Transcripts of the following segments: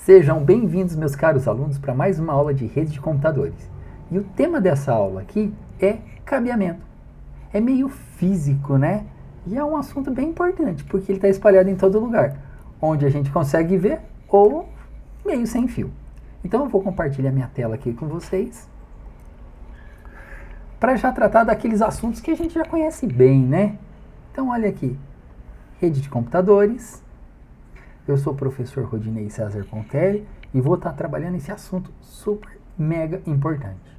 Sejam bem-vindos, meus caros alunos, para mais uma aula de rede de computadores. E o tema dessa aula aqui é cabeamento. É meio físico, né? E é um assunto bem importante, porque ele está espalhado em todo lugar, onde a gente consegue ver ou meio sem fio. Então eu vou compartilhar minha tela aqui com vocês, para já tratar daqueles assuntos que a gente já conhece bem, né? Então olha aqui, rede de computadores. Eu sou o professor Rodinei César Pontelli e vou estar trabalhando esse assunto super, mega importante.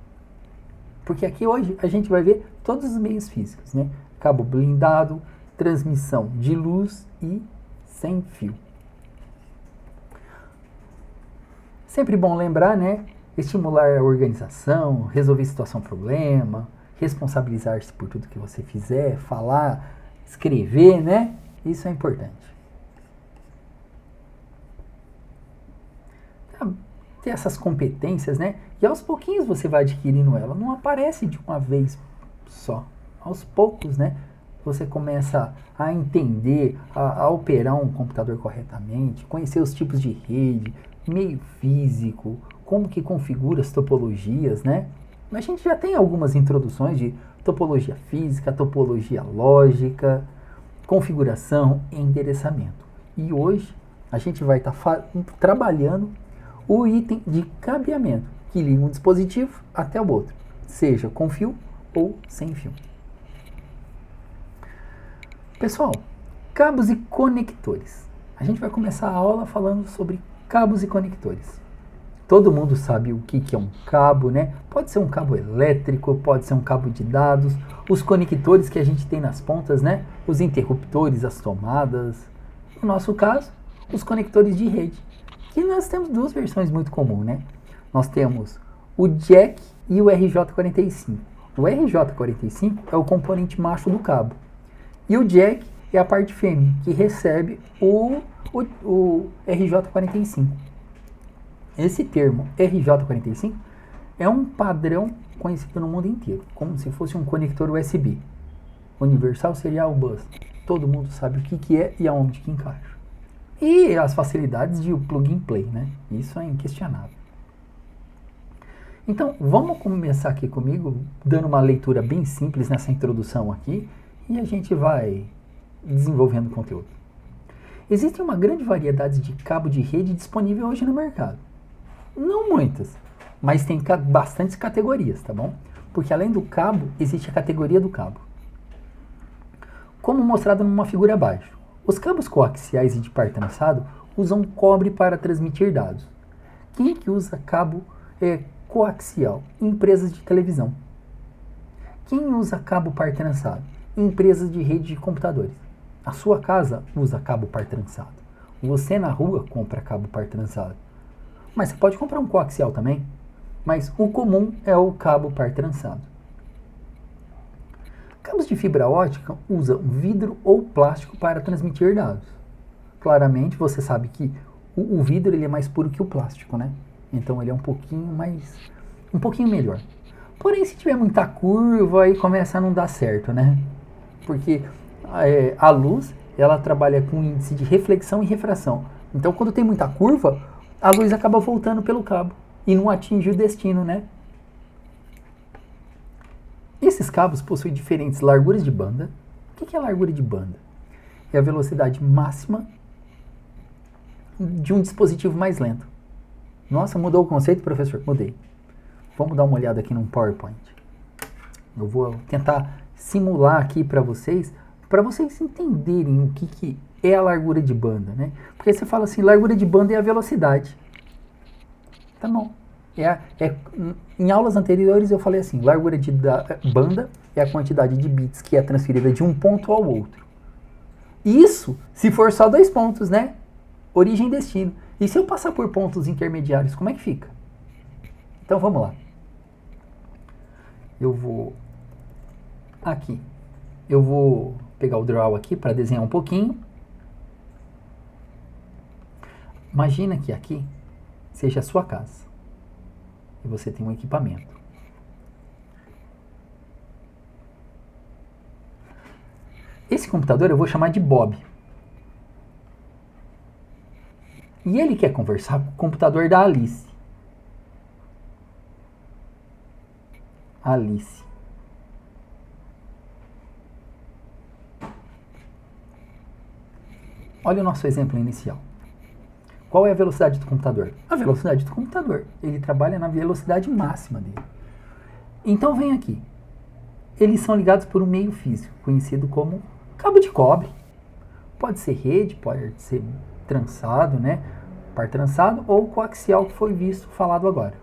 Porque aqui hoje a gente vai ver todos os meios físicos, né? Cabo blindado, transmissão de luz e sem fio. Sempre bom lembrar, né? Estimular a organização, resolver situação-problema, responsabilizar-se por tudo que você fizer, falar, escrever, né? Isso é importante. Ter essas competências, né? E aos pouquinhos você vai adquirindo ela. Não aparece de uma vez só. Aos poucos, né? Você começa a entender, a operar um computador corretamente, conhecer os tipos de rede, meio físico, como que configura as topologias, né? A gente já tem algumas introduções de topologia física, topologia lógica, configuração e endereçamento. E hoje a gente vai estar trabalhando o item de cabeamento, que liga um dispositivo até o outro, seja com fio ou sem fio. Pessoal, cabos e conectores. A gente vai começar a aula falando sobre cabos e conectores. Todo mundo sabe o que é um cabo, né? Pode ser um cabo elétrico, pode ser um cabo de dados, os conectores que a gente tem nas pontas, né? Os interruptores, as tomadas. No nosso caso, os conectores de rede. Que nós temos duas versões muito comuns, né? Nós temos o jack e o RJ45. O RJ45 é o componente macho do cabo. E o jack é a parte fêmea, que recebe o RJ45. Esse termo RJ45 é um padrão conhecido no mundo inteiro, como se fosse um conector USB. Universal Serial Bus. Todo mundo sabe o que é e aonde que encaixa. E as facilidades de plug and play, né? Isso é inquestionável. Então, vamos começar aqui comigo, dando uma leitura bem simples nessa introdução aqui, e a gente vai desenvolvendo o conteúdo. Existe uma grande variedade de cabo de rede disponível hoje no mercado. Não muitas, mas tem bastantes categorias, tá bom? Porque além do cabo, existe a categoria do cabo. Como mostrado numa figura abaixo. Os cabos coaxiais e de par trançado usam cobre para transmitir dados. Quem que usa cabo coaxial? Empresas de televisão. Quem usa cabo par trançado? Empresas de rede de computadores. A sua casa usa cabo par trançado. Você na rua compra cabo par trançado. Mas você pode comprar um coaxial também. Mas o comum é o cabo par trançado. Cabos de fibra ótica usam vidro ou plástico para transmitir dados. Claramente, você sabe que o vidro ele é mais puro que o plástico, né? Então ele é um pouquinho melhor. Porém, se tiver muita curva, aí começa a não dar certo, né? Porque a luz, ela trabalha com índice de reflexão e refração. Então, quando tem muita curva, a luz acaba voltando pelo cabo e não atinge o destino, né? Esses cabos possuem diferentes larguras de banda. O que é a largura de banda? É a velocidade máxima de um dispositivo mais lento. Nossa, mudou o conceito, professor? Mudei. Vamos dar uma olhada aqui no PowerPoint. Eu vou tentar simular aqui para vocês entenderem o que é a largura de banda, né? Porque você fala assim, largura de banda é a velocidade. Tá bom. Em aulas anteriores eu falei assim, largura de banda é a quantidade de bits que é transferida de um ponto ao outro. Isso se for só 2 pontos, né? Origem e destino. E se eu passar por pontos intermediários, como é que fica? Então vamos lá. Eu vou pegar o draw aqui para desenhar um pouquinho. Imagina que aqui seja a sua casa. E você tem um equipamento. Esse computador eu vou chamar de Bob. E ele quer conversar com o computador da Alice. Alice. Olha o nosso exemplo inicial. Qual é a velocidade do computador? A velocidade do computador. Ele trabalha na velocidade máxima dele. Então vem aqui. Eles são ligados por um meio físico, conhecido como cabo de cobre. Pode ser rede, pode ser trançado, né? Par trançado ou coaxial, que foi falado agora.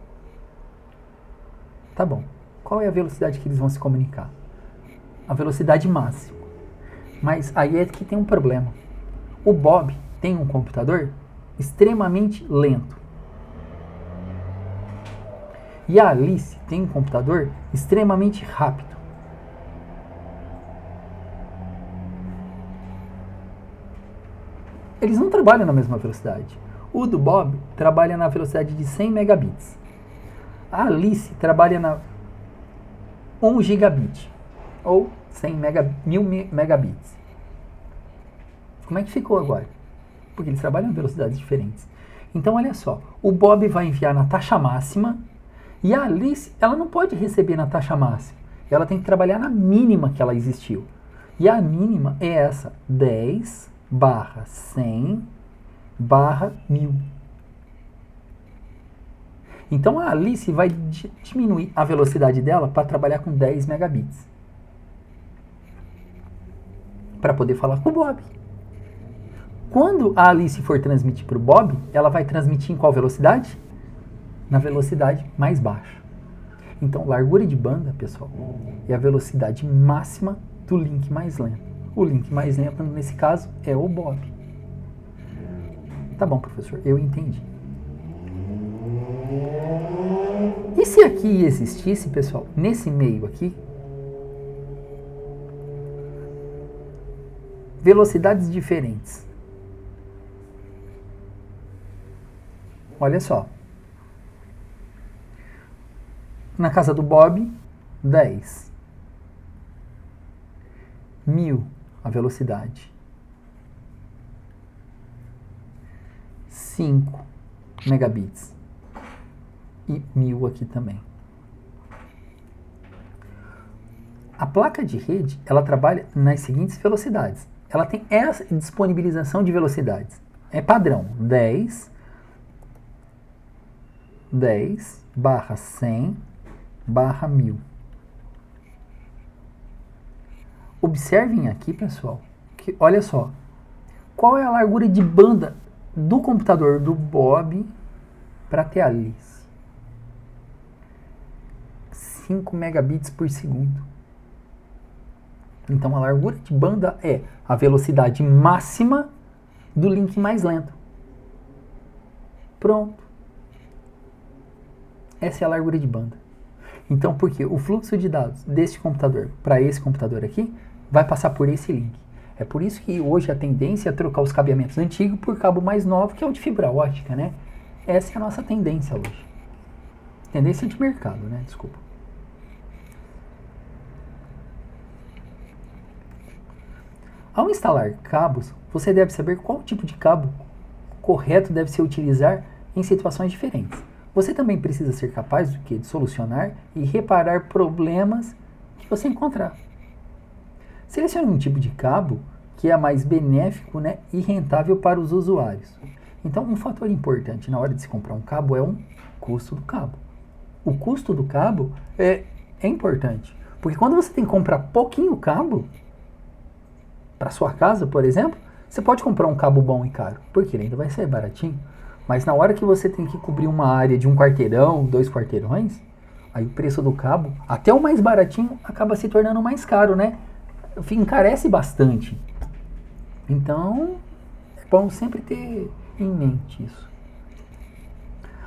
Tá bom. Qual é a velocidade que eles vão se comunicar? A velocidade máxima. Mas aí é que tem um problema. O Bob tem um computador extremamente lento. E a Alice tem um computador extremamente rápido. Eles não trabalham na mesma velocidade. O do Bob trabalha na velocidade de 100 megabits. A Alice trabalha na 1 gigabit, ou 1000 megabits. Como é que ficou agora? Porque eles trabalham em velocidades diferentes. Então, olha só, o Bob vai enviar na taxa máxima e a Alice, ela não pode receber na taxa máxima. Ela tem que trabalhar na mínima que ela existiu. E a mínima é essa, 10/100/1000. Então a Alice vai diminuir a velocidade dela para trabalhar com 10 megabits. Para poder falar com o Bob. Quando a Alice for transmitir para o Bob, ela vai transmitir em qual velocidade? Na velocidade mais baixa. Então, largura de banda, pessoal, é a velocidade máxima do link mais lento. O link mais lento, nesse caso, é o Bob. Tá bom, professor, eu entendi. E se aqui existisse, pessoal, nesse meio aqui, velocidades diferentes? Olha só. Na casa do Bob, 10. 1000 a velocidade. 5 megabits. E 1000 aqui também. A placa de rede, ela trabalha nas seguintes velocidades. Ela tem essa disponibilização de velocidades. É padrão, 10/100/1000. Observem aqui, pessoal, que olha só, qual é a largura de banda do computador do Bob para ter a Alice? 5 megabits por segundo. Então a largura de banda é a velocidade máxima do link mais lento. Pronto. Essa é a largura de banda. Então, porque o fluxo de dados deste computador para esse computador aqui vai passar por esse link. É por isso que hoje a tendência é trocar os cabeamentos antigos por cabo mais novo, que é o de fibra ótica, né? Essa é a nossa tendência hoje. Tendência de mercado, né? Desculpa. Ao instalar cabos, você deve saber qual tipo de cabo correto deve se utilizar em situações diferentes. Você também precisa ser capaz de solucionar e reparar problemas que você encontrar. Selecione um tipo de cabo que é mais benéfico, né, e rentável para os usuários. Então, um fator importante na hora de se comprar um cabo é o custo do cabo. O custo do cabo é importante, porque quando você tem que comprar pouquinho cabo, para sua casa, por exemplo, você pode comprar um cabo bom e caro, porque ele ainda vai ser baratinho. Mas na hora que você tem que cobrir uma área de 1 quarteirão, 2 quarteirões, aí o preço do cabo, até o mais baratinho, acaba se tornando mais caro, né? Encarece bastante. Então, é bom sempre ter em mente isso.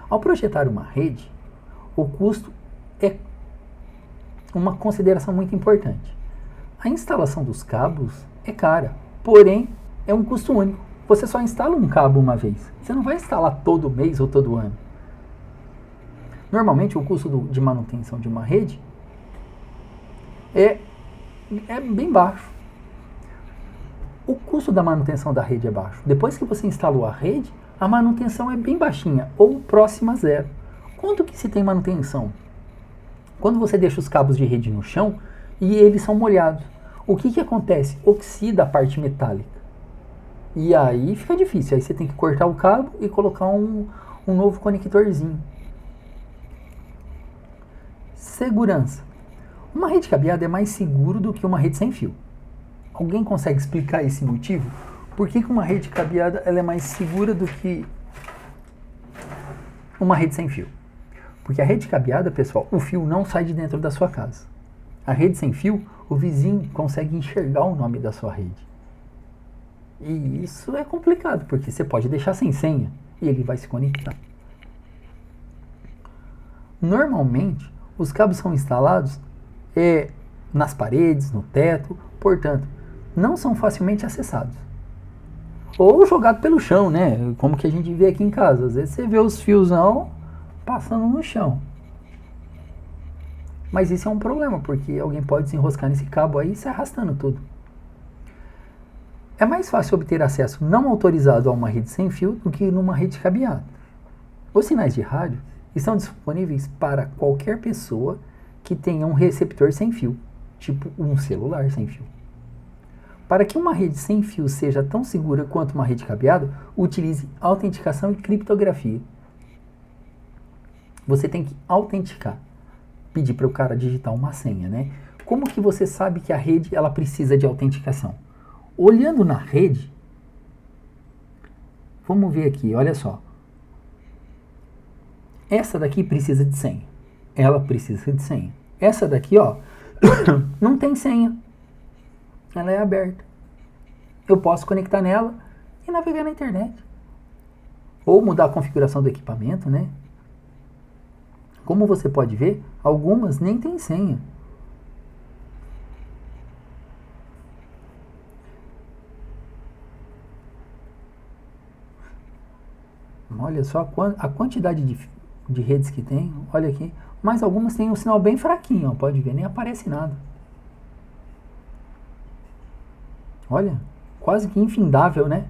Ao projetar uma rede, o custo é uma consideração muito importante. A instalação dos cabos é cara, porém é um custo único. Você só instala um cabo uma vez. Você não vai instalar todo mês ou todo ano. Normalmente o custo de manutenção de uma rede é bem baixo. O custo da manutenção da rede é baixo. Depois que você instalou a rede, a manutenção é bem baixinha, ou próxima a zero. Quanto que se tem manutenção? Quando você deixa os cabos de rede no chão e eles são molhados, o que que acontece? Oxida a parte metálica. E aí fica difícil, aí você tem que cortar o cabo e colocar um novo conectorzinho. Segurança. Uma rede cabeada é mais seguro do que uma rede sem fio. Alguém consegue explicar esse motivo? Por que que uma rede cabeada ela é mais segura do que uma rede sem fio? Porque a rede cabeada, pessoal, o fio não sai de dentro da sua casa. A rede sem fio, o vizinho consegue enxergar o nome da sua rede. E isso é complicado, porque você pode deixar sem senha e ele vai se conectar. Normalmente, os cabos são instalados nas paredes, no teto, portanto, não são facilmente acessados. Ou jogado pelo chão, né? Como que a gente vê aqui em casa. Às vezes você vê os fiozão passando no chão. Mas isso é um problema, porque alguém pode se enroscar nesse cabo aí e se arrastando tudo. É mais fácil obter acesso não autorizado a uma rede sem fio do que numa rede cabeada. Os sinais de rádio estão disponíveis para qualquer pessoa que tenha um receptor sem fio, tipo um celular sem fio. Para que uma rede sem fio seja tão segura quanto uma rede cabeada, utilize autenticação e criptografia. Você tem que autenticar, pedir para o cara digitar uma senha, né? Como que você sabe que a rede ela precisa de autenticação? Olhando na rede, vamos ver aqui, olha só. Essa daqui precisa de senha. Ela precisa de senha. Essa daqui, ó, não tem senha. Ela é aberta. Eu posso conectar nela e navegar na internet. Ou mudar a configuração do equipamento, né? Como você pode ver, algumas nem tem senha. Olha só a quantidade de redes que tem. Olha aqui. Mas algumas têm um sinal bem fraquinho, ó, pode ver, nem aparece nada. Olha, quase que infindável, né?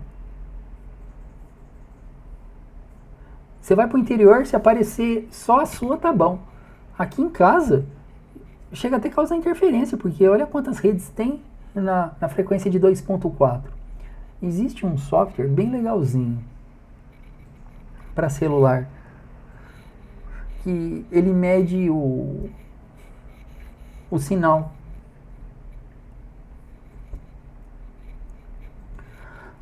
Você vai para o interior, se aparecer só a sua, tá bom. Aqui em casa, chega até a causar interferência, porque olha quantas redes tem na frequência de 2.4. Existe um software bem legalzinho para celular, que ele mede o sinal.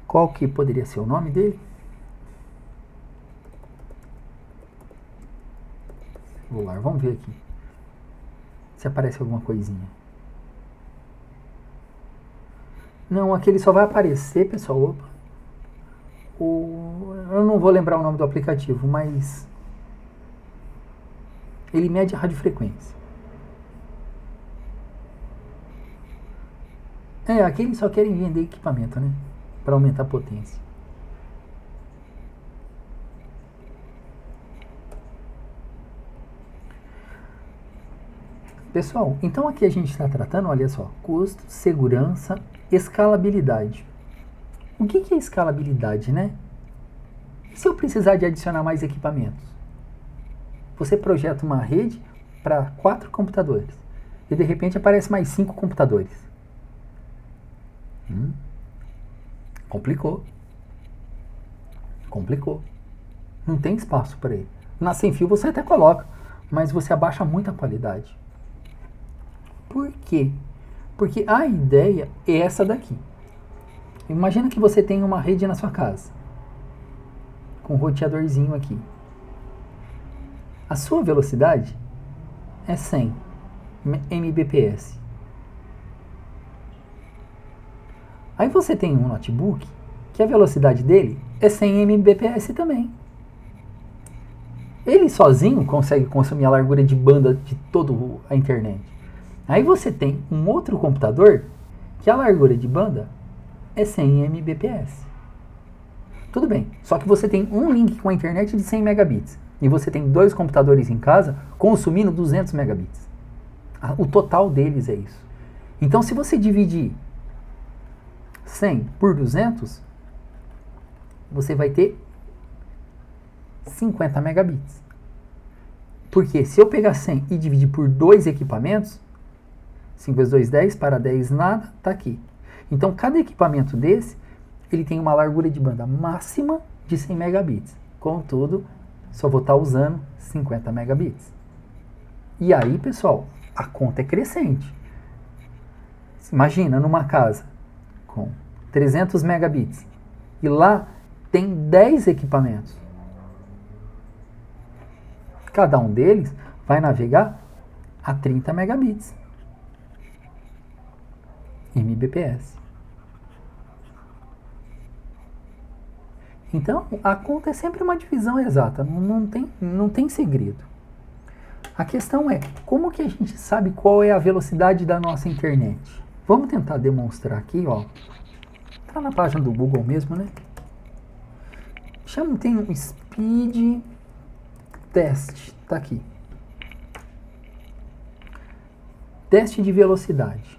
Qual que poderia ser o nome dele? Celular, vamos ver aqui se aparece alguma coisinha. Não, aquele só vai aparecer, pessoal. Opa. Eu não vou lembrar o nome do aplicativo, mas ele mede a radiofrequência. Aqui eles só querem vender equipamento, né? Para aumentar a potência. Pessoal, então aqui a gente está tratando, olha só, custo, segurança, escalabilidade. O que é escalabilidade, né? E se eu precisar de adicionar mais equipamentos? Você projeta uma rede para 4 computadores e de repente aparece mais 5 computadores. Complicou. Não tem espaço para ele. Na sem fio você até coloca, mas você abaixa muito a qualidade. Por quê? Porque a ideia é essa daqui. Imagina que você tem uma rede na sua casa, com um roteadorzinho aqui. A sua velocidade é 100 Mbps. Aí você tem um notebook que a velocidade dele é 100 Mbps também. Ele sozinho consegue consumir a largura de banda de toda a internet. Aí você tem um outro computador que a largura de banda é 100 Mbps. Tudo bem, só que você tem um link com a internet de 100 megabits e você tem 2 computadores em casa consumindo 200 megabits. O total deles é isso. Então, se você dividir 100 por 200, você vai ter 50 megabits. Porque se eu pegar 100 e dividir por 2 equipamentos, 5 vezes 2, 10, para 10 nada, está aqui. Então, cada equipamento desse, ele tem uma largura de banda máxima de 100 megabits. Contudo, só vou estar usando 50 megabits. E aí, pessoal, a conta é crescente. Imagina, numa casa com 300 megabits e lá tem 10 equipamentos. Cada um deles vai navegar a 30 megabits. Mbps. Então, a conta é sempre uma divisão exata, não tem segredo. A questão é, como que a gente sabe qual é a velocidade da nossa internet? Vamos tentar demonstrar aqui, ó. Tá na página do Google mesmo, né? Tem um speed test, tá aqui. Teste de velocidade.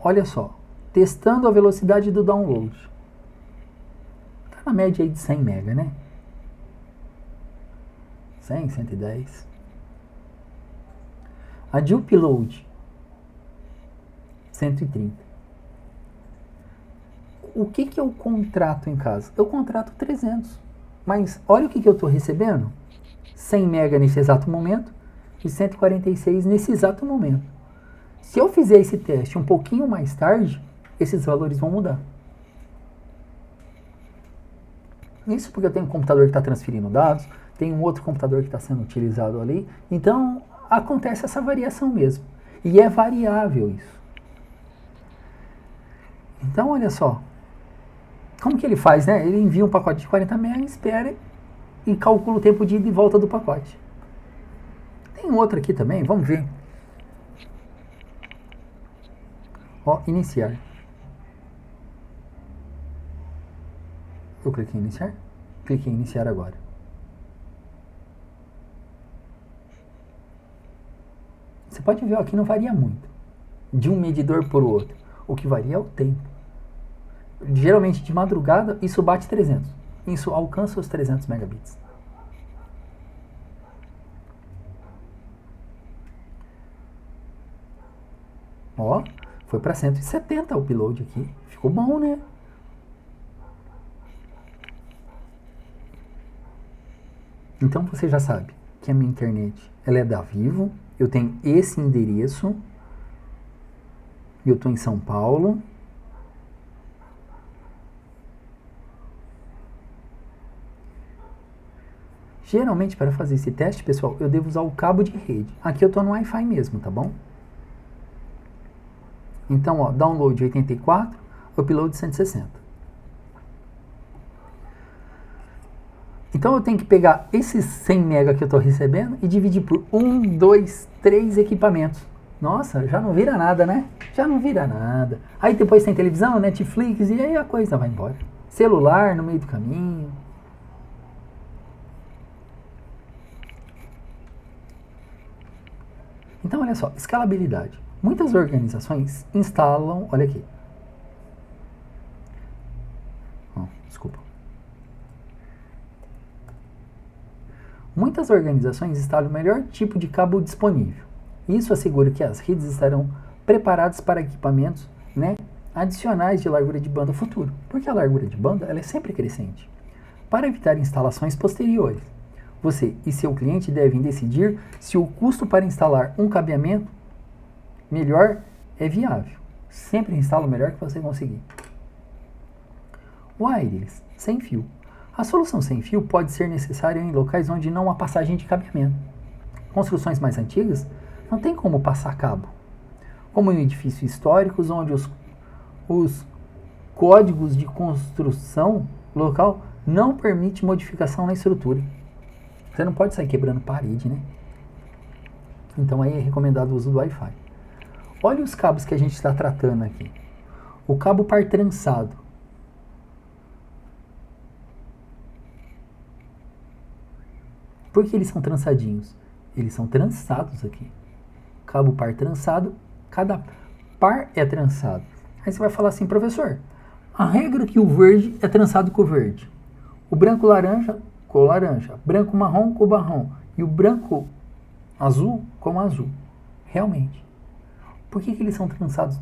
Olha só, testando a velocidade do download. Tá na média aí de 100 mega, né? 100, 110. A de upload, 130. O que eu contrato em casa? Eu contrato 300. Mas olha o que eu estou recebendo. 100 mega nesse exato momento e 146 nesse exato momento. Se eu fizer esse teste um pouquinho mais tarde, esses valores vão mudar. Isso porque eu tenho um computador que está transferindo dados, tem um outro computador que está sendo utilizado ali. Então, acontece essa variação mesmo. E é variável isso. Então, olha só. Como que ele faz, né? Ele envia um pacote de 40 MB, espera e calcula o tempo de ida e volta do pacote. Tem outro aqui também, vamos ver. Ó, iniciar. Eu cliquei em iniciar? Cliquei em iniciar agora. Você pode ver, ó, aqui não varia muito. De um medidor para o outro. O que varia é o tempo. Geralmente de madrugada, isso bate 300. Isso alcança os 300 megabits. Ó, foi para 170 o upload aqui. Ficou bom, né? Então você já sabe que a minha internet ela é da Vivo. Eu tenho esse endereço. Eu estou em São Paulo. Geralmente, para fazer esse teste, pessoal, eu devo usar o cabo de rede. Aqui eu estou no Wi-Fi mesmo, tá bom? Então, ó, download 84, upload 160. Então, eu tenho que pegar esses 100 MB que eu estou recebendo e dividir por 1, 2, 3 equipamentos. Nossa, já não vira nada, né? Já não vira nada. Aí depois tem televisão, Netflix, e aí a coisa vai embora. Celular no meio do caminho. Então, olha só, escalabilidade. Muitas organizações instalam, olha aqui. Desculpa. Muitas organizações instalam o melhor tipo de cabo disponível. Isso assegura que as redes estarão preparadas para equipamentos, né, adicionais de largura de banda futuro, porque a largura de banda ela é sempre crescente. Para evitar instalações posteriores, você e seu cliente devem decidir se o custo para instalar um cabeamento melhor é viável. Sempre instala o melhor que você conseguir. Wireless, sem fio. A solução sem fio pode ser necessária em locais onde não há passagem de cabeamento. Construções mais antigas não tem como passar cabo, como em edifícios históricos onde os códigos de construção local não permitem modificação na estrutura. Você não pode sair quebrando parede, né? Então aí é recomendado o uso do Wi-Fi. Olha os cabos que a gente está tratando aqui. O cabo par trançado. Por que eles são trançadinhos? Eles são trançados aqui. Cabo par trançado, cada par é trançado. Aí você vai falar assim, professor, a regra é que o verde é trançado com o verde, o branco laranja com laranja, branco marrom com marrom e o branco azul com azul. Realmente. Por que eles são trançados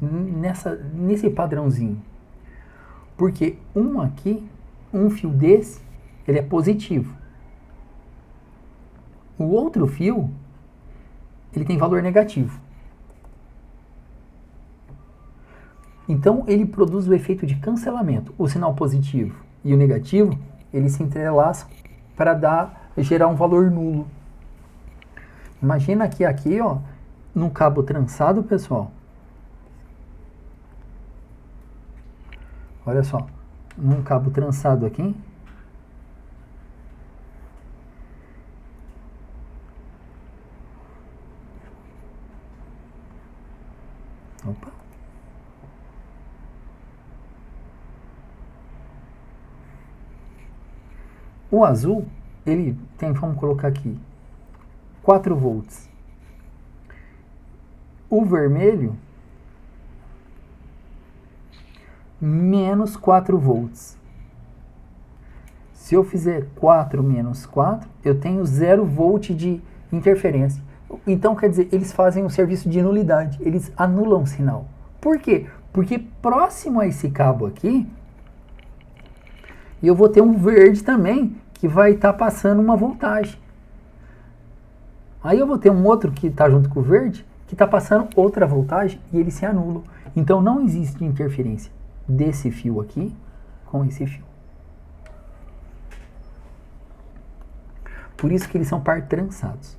nesse padrãozinho? Porque um fio desse, ele é positivo. O outro fio, ele tem valor negativo. Então, ele produz o efeito de cancelamento. O sinal positivo e o negativo, eles se entrelaçam para gerar um valor nulo. Imagina que aqui, ó, no cabo trançado, pessoal. Olha só, num cabo trançado aqui. Opa. O azul, ele tem, vamos colocar aqui, 4 volts. O vermelho, menos 4 volts. Se eu fizer 4 menos 4, eu tenho 0 volt de interferência. Então, quer dizer, eles fazem um serviço de nulidade. Eles anulam o sinal. Por quê? Porque próximo a esse cabo aqui, eu vou ter um verde também, que vai estar passando uma voltagem. Aí eu vou ter um outro que está junto com o verde, que está passando outra voltagem, e eles se anulam. Então, não existe interferência desse fio aqui com esse fio. Por isso que eles são par trançados.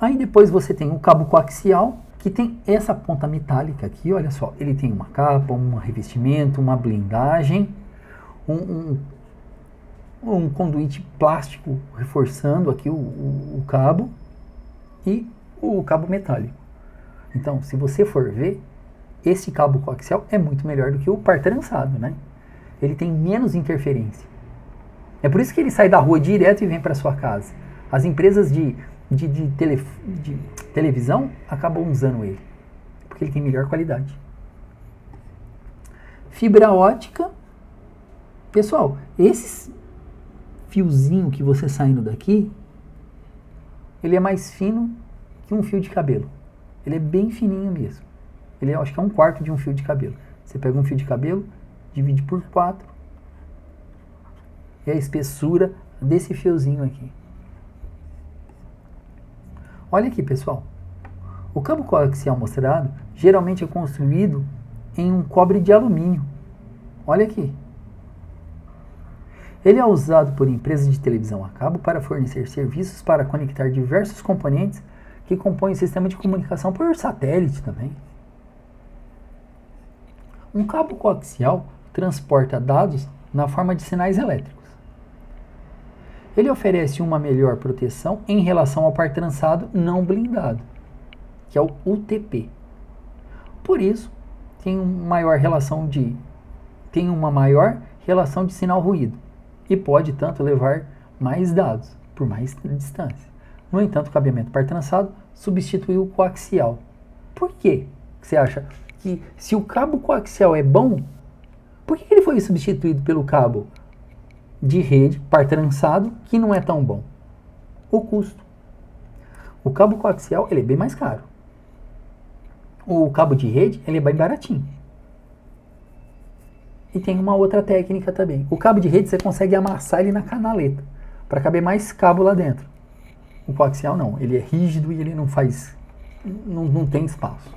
Aí depois você tem o cabo coaxial, que tem essa ponta metálica aqui, olha só. Ele tem uma capa, um revestimento, uma blindagem, um conduíte plástico reforçando aqui o cabo e o cabo metálico. Então, se você for ver, esse cabo coaxial é muito melhor do que o par trançado, né? Ele tem menos interferência. É por isso que ele sai da rua direto e vem para sua casa. As empresas de televisão acabam usando ele, porque ele tem melhor qualidade. Fibra ótica. Pessoal, esse fiozinho que você saindo daqui, ele é mais fino que um fio de cabelo. Ele é bem fininho mesmo. Ele acho que é 1/4 de um fio de cabelo. Você pega um fio de cabelo, divide por 4, e a espessura desse fiozinho aqui. Olha aqui, pessoal. O cabo coaxial mostrado geralmente é construído em um cobre de alumínio. Olha aqui. Ele é usado por empresas de televisão a cabo para fornecer serviços para conectar diversos componentes que compõem o sistema de comunicação por satélite também. Um cabo coaxial transporta dados na forma de sinais elétricos. Ele oferece uma melhor proteção em relação ao par trançado não blindado, que é o UTP. Por isso, tem uma maior relação de sinal-ruído e pode, tanto, levar mais dados por mais distância. No entanto, o cabeamento par trançado substituiu o coaxial. Por quê? Você acha que se o cabo coaxial é bom, por que ele foi substituído pelo cabo de rede par trançado, que não é tão bom? O custo. O cabo coaxial, ele é bem mais caro. O cabo de rede, ele é bem baratinho. E tem uma outra técnica também. O cabo de rede você consegue amassar ele na canaleta, para caber mais cabo lá dentro. O coaxial não, ele é rígido e ele não tem espaço.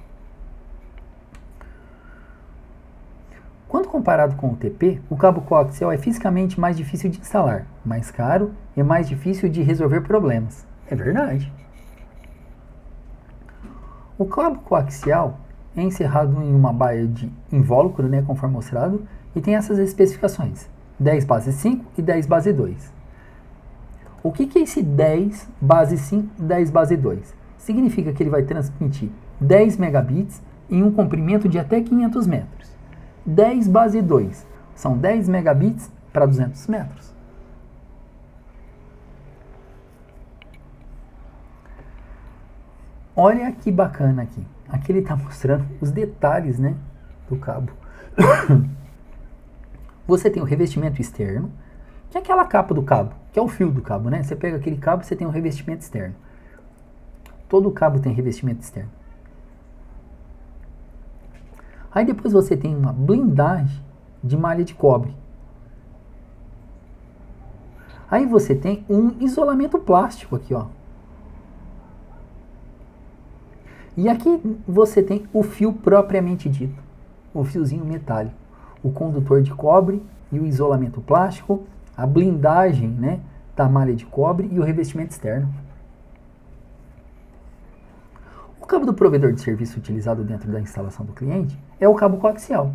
Quando comparado com o TP, o cabo coaxial é fisicamente mais difícil de instalar, mais caro e mais difícil de resolver problemas. É verdade. O cabo coaxial é encerrado em uma baia de invólucro, né, conforme mostrado, e tem essas especificações: 10 base 5 e 10 base 2. O que é esse 10 base 5 e 10 base 2? Significa que ele vai transmitir 10 megabits em um comprimento de até 500 metros. 10 base 2 são 10 megabits para 200 metros. Olha que bacana aqui. Aqui ele está mostrando os detalhes, né, do cabo. Você tem o revestimento externo, que é aquela capa do cabo, que é o fio do cabo, né? Você pega aquele cabo e você tem um revestimento externo. Todo cabo tem revestimento externo. Aí depois você tem uma blindagem de malha de cobre. Aí você tem um isolamento plástico aqui, ó. E aqui você tem o fio propriamente dito, o fiozinho metálico, o condutor de cobre e o isolamento plástico, a blindagem, né, da malha de cobre e o revestimento externo. O cabo do provedor de serviço utilizado dentro da instalação do cliente é o cabo coaxial.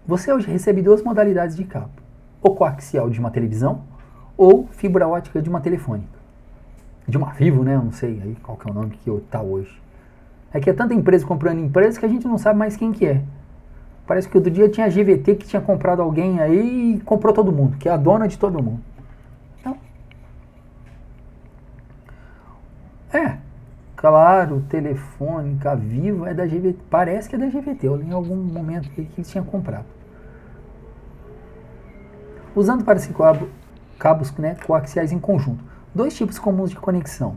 Você hoje recebe duas modalidades de cabo, o coaxial de uma televisão ou fibra ótica de uma telefônica. De uma Vivo, né? Eu não sei aí qual que é o nome que está hoje. É que é tanta empresa comprando empresa que a gente não sabe mais quem que é. Parece que outro dia tinha a GVT que tinha comprado alguém aí e comprou todo mundo, que é a dona de todo mundo. Então, claro, Telefônica, Vivo é da GVT. Parece que é da GVT. Eu li em algum momento que eles tinham comprado. Usando para esse cabos, né, coaxiais em conjunto. Dois tipos comuns de conexão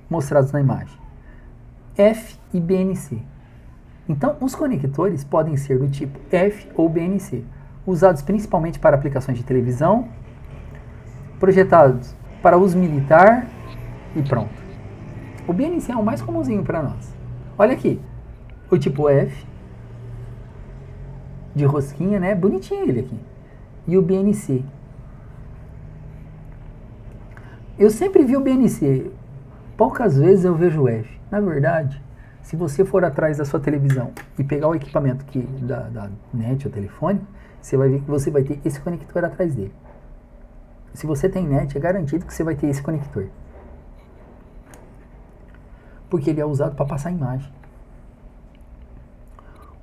mostrados na imagem. F e BNC. Então, os conectores podem ser do tipo F ou BNC, usados principalmente para aplicações de televisão, projetados para uso militar e pronto. O BNC é o mais comumzinho para nós. Olha aqui, o tipo F, de rosquinha, né? Bonitinho ele aqui. E o BNC. Eu sempre vi o BNC, poucas vezes eu vejo o F. Na verdade, se você for atrás da sua televisão e pegar o equipamento da net ou telefone, você vai ver que você vai ter esse conector atrás dele. Se você tem net, é garantido que você vai ter esse conector. Porque ele é usado para passar imagem.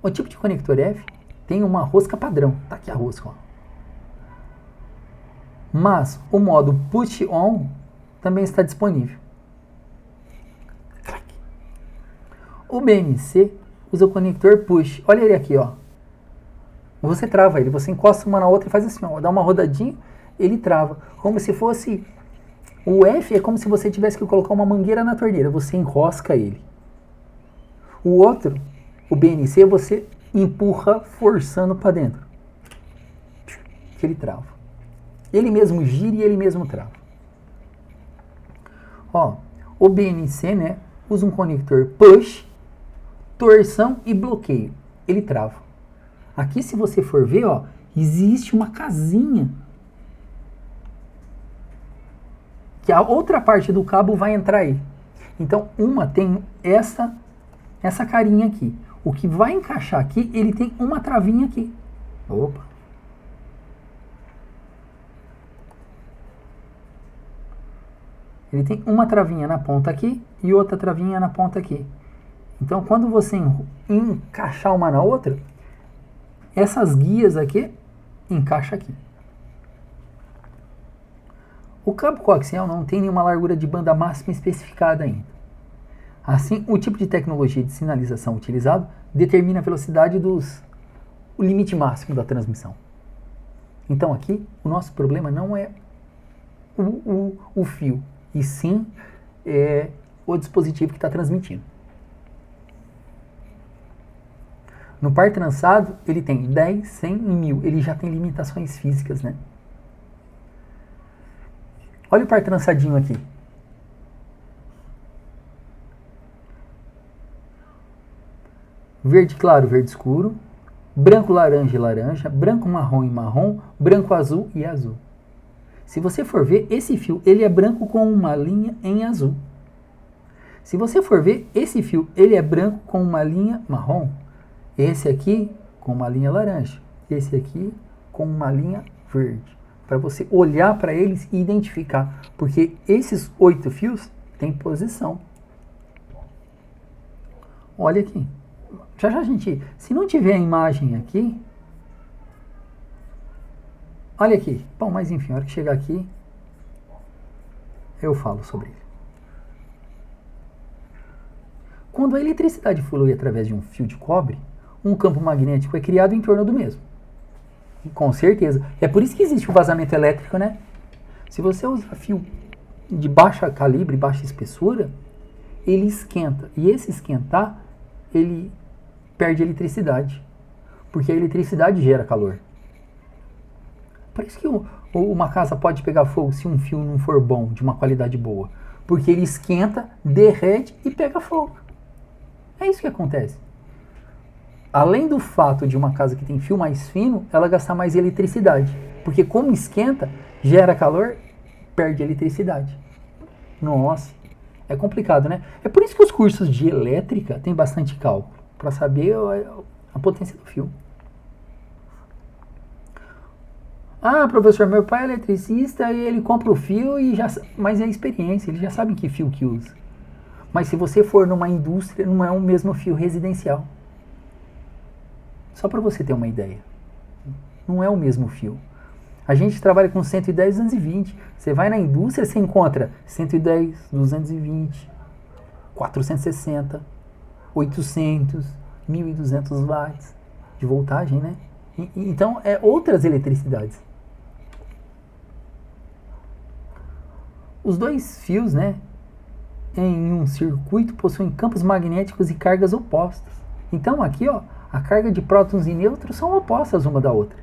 O tipo de conector F tem uma rosca padrão. Tá aqui a rosca, ó. Mas o modo push on também está disponível. O BNC usa o conector push. Olha ele aqui, ó. Você trava ele, você encosta uma na outra e faz assim, ó, dá uma rodadinha, ele trava. Como se fosse... O F é como se você tivesse que colocar uma mangueira na torneira, você enrosca ele. O outro, o BNC, você empurra forçando para dentro. Que ele trava. Ele mesmo gira e ele mesmo trava. Ó, o BNC, né, usa um conector push, torção e bloqueio. Ele trava. Aqui, se você for ver, ó, existe uma casinha que a outra parte do cabo vai entrar aí. Então, uma tem essa carinha aqui. O que vai encaixar aqui, ele tem uma travinha aqui. Opa! Ele tem uma travinha na ponta aqui e outra travinha na ponta aqui. Então, quando você encaixar uma na outra, essas guias aqui encaixa aqui. O cabo coaxial não tem nenhuma largura de banda máxima especificada ainda. Assim, o tipo de tecnologia de sinalização utilizado determina a velocidade o limite máximo da transmissão. Então, aqui, o nosso problema não é o fio, e sim o dispositivo que está transmitindo. No par trançado, ele tem 10, 100 e 1000. Ele já tem limitações físicas, né? Olha o par trançadinho aqui. Verde claro, verde escuro. Branco, laranja e laranja. Branco, marrom e marrom. Branco, azul e azul. Se você for ver, esse fio, ele é branco com uma linha em azul. Se você for ver, esse fio, ele é branco com uma linha marrom. Esse aqui com uma linha laranja. Esse aqui com uma linha verde. Para você olhar para eles e identificar. Porque esses 8 fios têm posição. Olha aqui. Já, gente, se não tiver a imagem aqui... Olha aqui. Bom, mas enfim, a hora que chegar aqui, eu falo sobre ele. Quando a eletricidade flui através de um fio de cobre, um campo magnético é criado em torno do mesmo. Com certeza. É por isso que existe o vazamento elétrico, né? Se você usa fio de baixa calibre, baixa espessura, ele esquenta. E esse esquentar, ele perde eletricidade. Porque a eletricidade gera calor. Por isso que uma casa pode pegar fogo se um fio não for bom, de uma qualidade boa. Porque ele esquenta, derrete e pega fogo. É isso que acontece. Além do fato de uma casa que tem fio mais fino, ela gastar mais eletricidade. Porque como esquenta, gera calor, perde eletricidade. Nossa, é complicado, né? É por isso que os cursos de elétrica têm bastante cálculo, para saber a potência do fio. Ah, professor, meu pai é eletricista e ele compra o fio e já, mas é experiência, ele já sabe que fio que usa. Mas se você for numa indústria, não é o mesmo fio residencial. Só para você ter uma ideia. Não é o mesmo fio. A gente trabalha com 110, 220. Você vai na indústria, você encontra 110, 220, 460, 800, 1200 watts de voltagem, né? Então, é outras eletricidades. Os dois fios, né, em um circuito possuem campos magnéticos e cargas opostas. Então, aqui, ó, a carga de prótons e nêutrons são opostas uma da outra.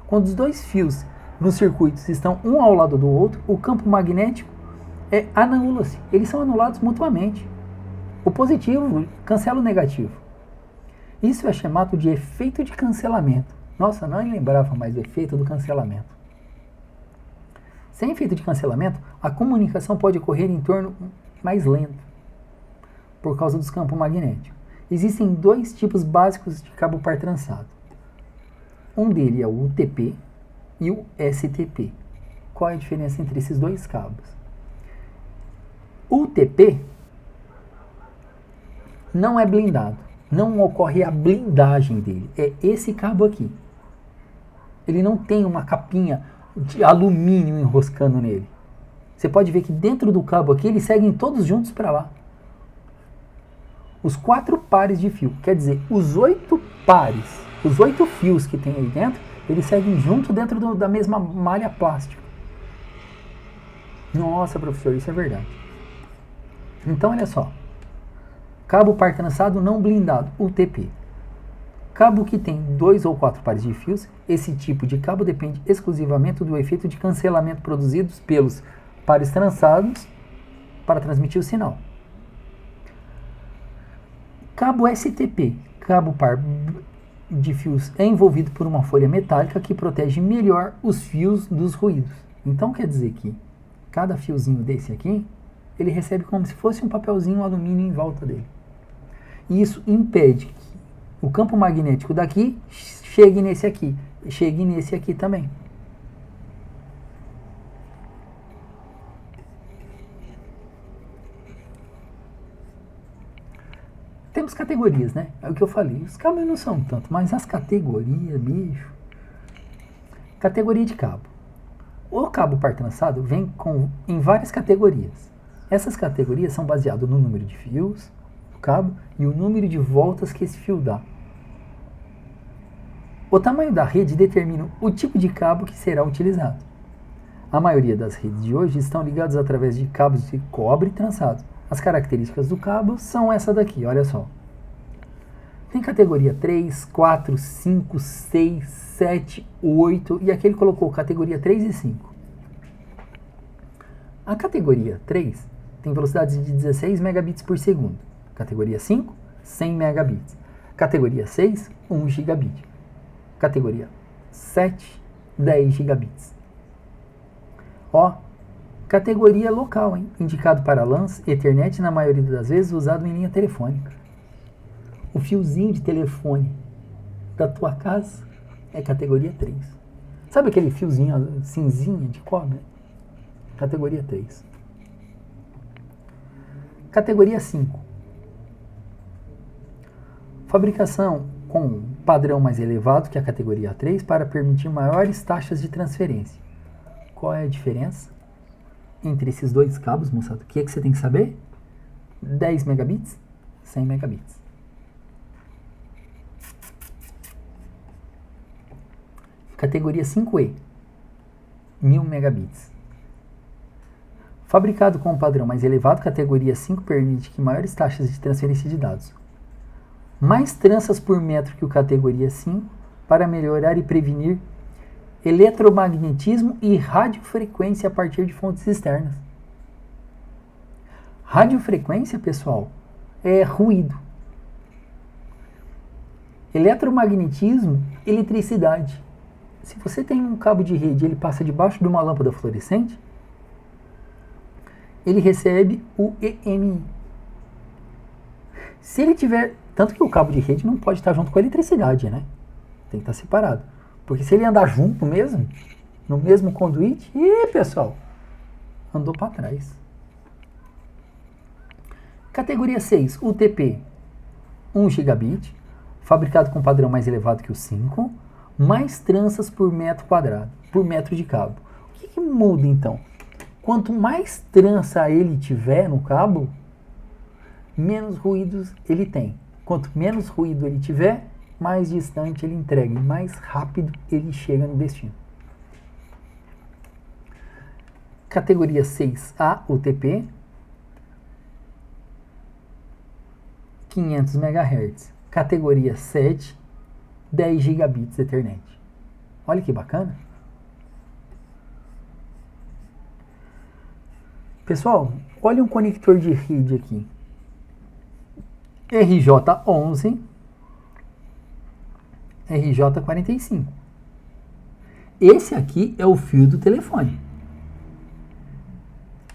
Quando os dois fios nos circuitos estão um ao lado do outro, o campo magnético anula-se. Eles são anulados mutuamente. O positivo cancela o negativo. Isso é chamado de efeito de cancelamento. Nossa, não lembrava mais do efeito do cancelamento. Sem efeito de cancelamento, a comunicação pode ocorrer em torno mais lento, por causa dos campos magnéticos. Existem dois tipos básicos de cabo par trançado. Um deles é o UTP e o STP. Qual é a diferença entre esses dois cabos? O UTP não é blindado. Não ocorre a blindagem dele. É esse cabo aqui. Ele não tem uma capinha de alumínio enroscando nele. Você pode ver que dentro do cabo aqui, eles seguem todos juntos para lá. Os 4 pares de fio, quer dizer, os 8 pares, os 8 fios que tem aí dentro, eles seguem junto dentro da mesma malha plástica. Nossa, professor, isso é verdade. Então, olha só. Cabo par trançado não blindado, UTP. Cabo que tem 2 ou 4 pares de fios, esse tipo de cabo depende exclusivamente do efeito de cancelamento produzidos pelos pares trançados para transmitir o sinal. Cabo STP, cabo par de fios, é envolvido por uma folha metálica que protege melhor os fios dos ruídos. Então quer dizer que cada fiozinho desse aqui, ele recebe como se fosse um papelzinho alumínio em volta dele. E isso impede que o campo magnético daqui chegue nesse aqui, chegue nesse aqui também. Temos categorias, né? É o que eu falei. Os cabos não são tanto, mas as categorias, bicho. Categoria de cabo. O cabo par trançado vem em várias categorias. Essas categorias são baseadas no número de fios do cabo e o número de voltas que esse fio dá. O tamanho da rede determina o tipo de cabo que será utilizado. A maioria das redes de hoje estão ligadas através de cabos de cobre trançados. As características do cabo são essa daqui, olha só. Tem categoria 3, 4, 5, 6, 7, 8 e aqui ele colocou categoria 3 e 5. A categoria 3 tem velocidades de 16 megabits por segundo. Categoria 5, 100 megabits. Categoria 6, 1 gigabit. Categoria 7, 10 gigabits. Ó, categoria local, hein? Indicado para LANs, Ethernet, na maioria das vezes usado em linha telefônica. O fiozinho de telefone da tua casa é categoria 3. Sabe aquele fiozinho cinzinha de cobre? Categoria 3. Categoria 5. Fabricação com padrão mais elevado que a categoria 3 para permitir maiores taxas de transferência. Qual é a diferença entre esses dois cabos, moçada? O que é que você tem que saber? 10 megabits, 100 megabits. Categoria 5E, 1000 megabits. Fabricado com um padrão mais elevado, categoria 5 permite que maiores taxas de transferência de dados. Mais tranças por metro que o categoria 5 para melhorar e prevenir eletromagnetismo e radiofrequência a partir de fontes externas. Radiofrequência, pessoal, é ruído. Eletromagnetismo, eletricidade. Se você tem um cabo de rede e ele passa debaixo de uma lâmpada fluorescente, ele recebe o EMI. Se ele tiver... Tanto que o cabo de rede não pode estar junto com a eletricidade, né? Tem que estar separado. Porque se ele andar junto mesmo, no mesmo conduíte, pessoal, andou para trás. Categoria 6, UTP, 1 gigabit, fabricado com padrão mais elevado que o 5, mais tranças por metro quadrado, por metro de cabo. O que muda então? Quanto mais trança ele tiver no cabo, menos ruídos ele tem. Quanto menos ruído ele tiver, mais distante ele entrega e mais rápido ele chega no destino. Categoria 6A, UTP, 500 MHz. Categoria 7, 10 gigabits Ethernet. Olha que bacana. Pessoal, olha um conector de rede aqui. RJ11, RJ45. Esse aqui é o fio do telefone.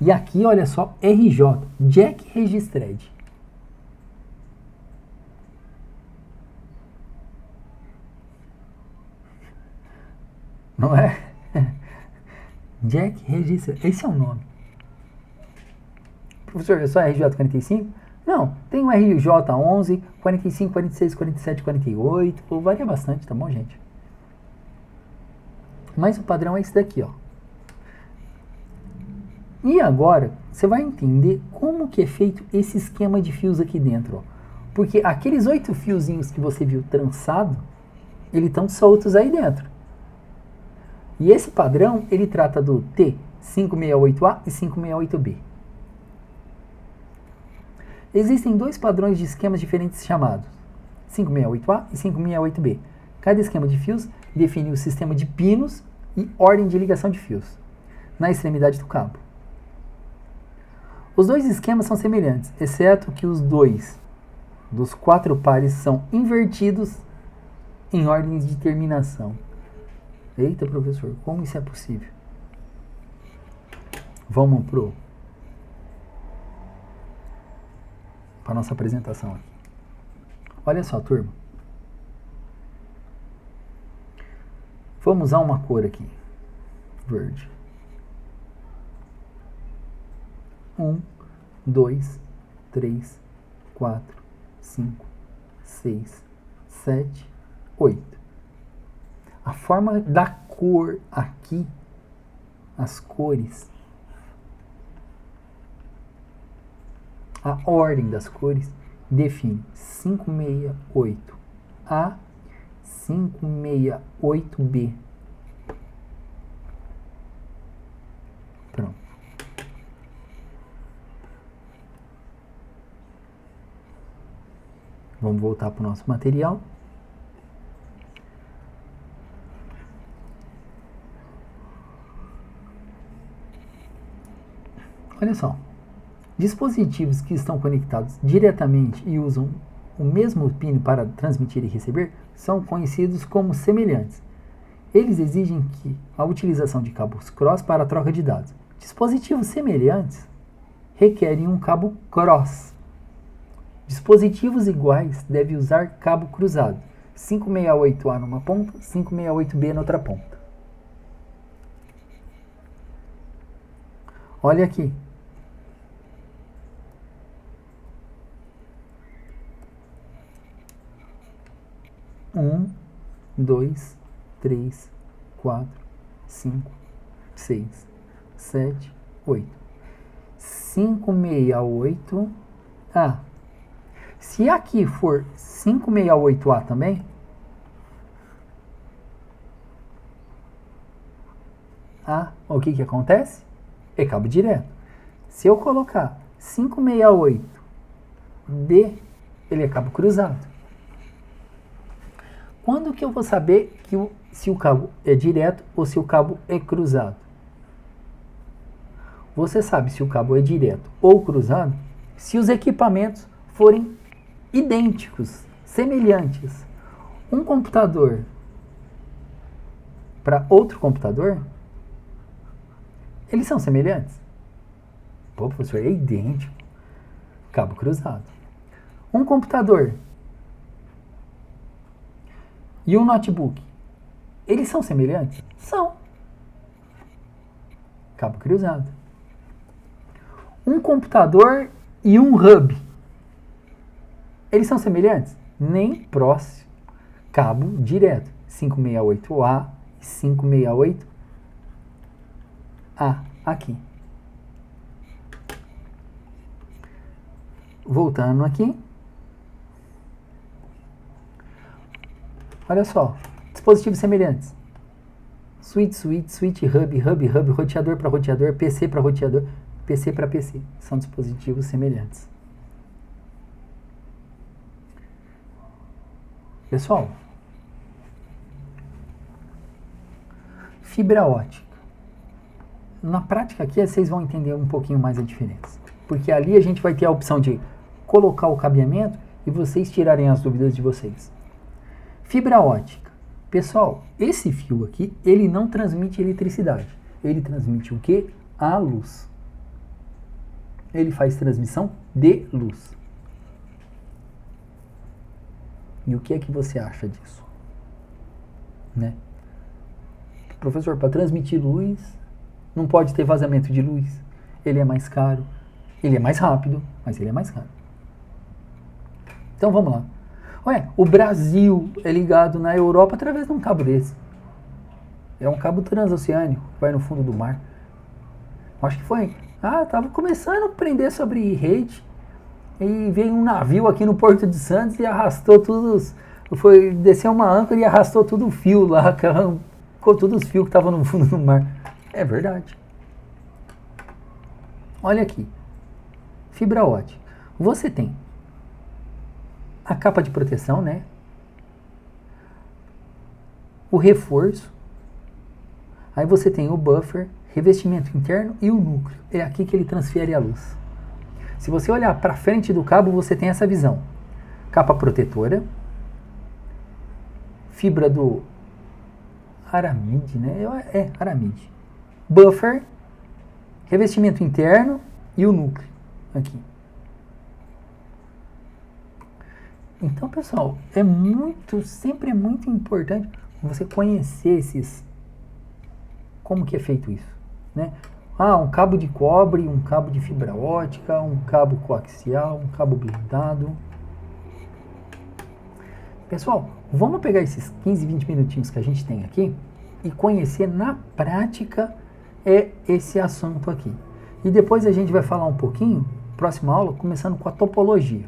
E aqui, olha só, RJ, Jack Registered. Não é? Jack Registered, esse é o nome. Professor, é só RJ45? Não, tem o RJ11, 45, 46, 47, 48, varia bastante, tá bom, gente? Mas o padrão é esse daqui, ó. E agora, você vai entender como que é feito esse esquema de fios aqui dentro, ó. Porque aqueles 8 fiozinhos que você viu trançado, eles estão soltos aí dentro. E esse padrão, ele trata do T568A e 568B. Existem 2 padrões de esquemas diferentes chamados 568A e 568B. Cada esquema de fios define o sistema de pinos e ordem de ligação de fios na extremidade do cabo. Os 2 esquemas são semelhantes, exceto que os 2 dos 4 pares são invertidos em ordens de terminação. Eita, professor, como isso é possível? Vamos para a nossa apresentação aqui. Olha só, turma. Vamos usar uma cor aqui. Verde. 1, 2, 3, 4, 5, 6, 7, 8. A forma da cor aqui, as cores, a ordem das cores define 568A, 568B. Pronto. Vamos voltar para o nosso material. Olha só. Dispositivos que estão conectados diretamente e usam o mesmo pino para transmitir e receber são conhecidos como semelhantes. Eles exigem que a utilização de cabos cross para a troca de dados. Dispositivos semelhantes requerem um cabo cross. Dispositivos iguais devem usar cabo cruzado, 568A numa ponta, 568B na outra ponta. Olha aqui. 1, 2, 3, 4, 5, 6, 7, 8. 568A. Se aqui for 568A também, A, o que acontece? É cabo direto. Se eu colocar 568B, ele é cabo cruzado. Quando que eu vou saber se o cabo é direto ou se o cabo é cruzado? Você sabe se o cabo é direto ou cruzado se os equipamentos forem idênticos, semelhantes. Um computador para outro computador, eles são semelhantes? Pô, professor, é idêntico. Cabo cruzado. Um computador e um notebook, eles são semelhantes? São. Cabo cruzado. Um computador e um hub, eles são semelhantes? Nem próximo. Cabo direto. 568A e 568A aqui. Voltando aqui. Olha só. Dispositivos semelhantes. Switch, hub, roteador para roteador, PC para roteador, PC para PC. São dispositivos semelhantes. Pessoal, fibra ótica. Na prática aqui vocês vão entender um pouquinho mais a diferença. Porque ali a gente vai ter a opção de colocar o cabeamento e vocês tirarem as dúvidas de vocês. Fibra ótica. Pessoal, esse fio aqui, ele não transmite eletricidade. Ele transmite o quê? A luz. Ele faz transmissão de luz. E o que é que você acha disso? Né? Professor, para transmitir luz, não pode ter vazamento de luz. Ele é mais caro. Ele é mais rápido, mas ele é mais caro. Então vamos lá. Ué, o Brasil é ligado na Europa através de um cabo desse. É um cabo transoceânico, vai no fundo do mar. Acho que foi. Tava começando a aprender sobre rede. E veio um navio aqui no Porto de Santos e arrastou todos. Desceu uma âncora e arrastou todo o fio lá. Ficou todos os fios que estavam no fundo do mar. É verdade. Olha aqui. Fibra ótica. Você tem a capa de proteção, né? O reforço. Aí você tem o buffer, revestimento interno e o núcleo. É aqui que ele transfere a luz. Se você olhar para frente do cabo, você tem essa visão. Capa protetora. Fibra do aramide, né? Aramide. Buffer, revestimento interno e o núcleo. Aqui. Então, pessoal, sempre é muito importante você conhecer como que é feito isso, né? Um cabo de cobre, um cabo de fibra ótica, um cabo coaxial, um cabo blindado. Pessoal, vamos pegar esses 15, 20 minutinhos que a gente tem aqui e conhecer na prática esse assunto aqui. E depois a gente vai falar um pouquinho, próxima aula, começando com a topologia.